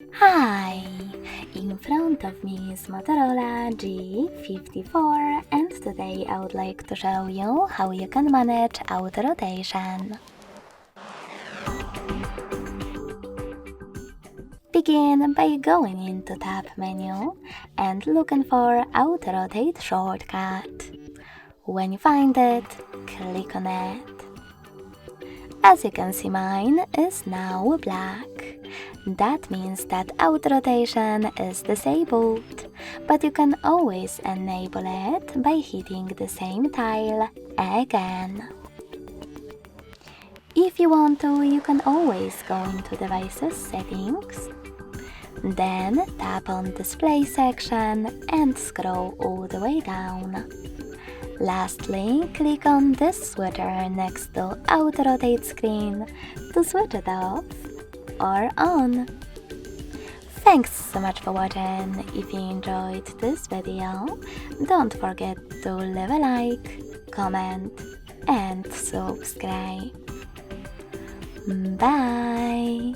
Hi! In front of me is Motorola G54 and today I would like to show you how you can manage auto rotation. Begin by going into Tab menu and looking for Auto Rotate shortcut. When you find it, click on it. As you can see, mine is now black. That means that auto rotation is disabled, but you can always enable it by hitting the same tile again. If you want to, you can always go into Devices Settings, then tap on Display section and scroll all the way down. Lastly, click on this switcher next to Auto Rotate screen to switch it off or on. Thanks so much for watching. If you enjoyed this video, don't forget to leave a like, comment and subscribe. Bye!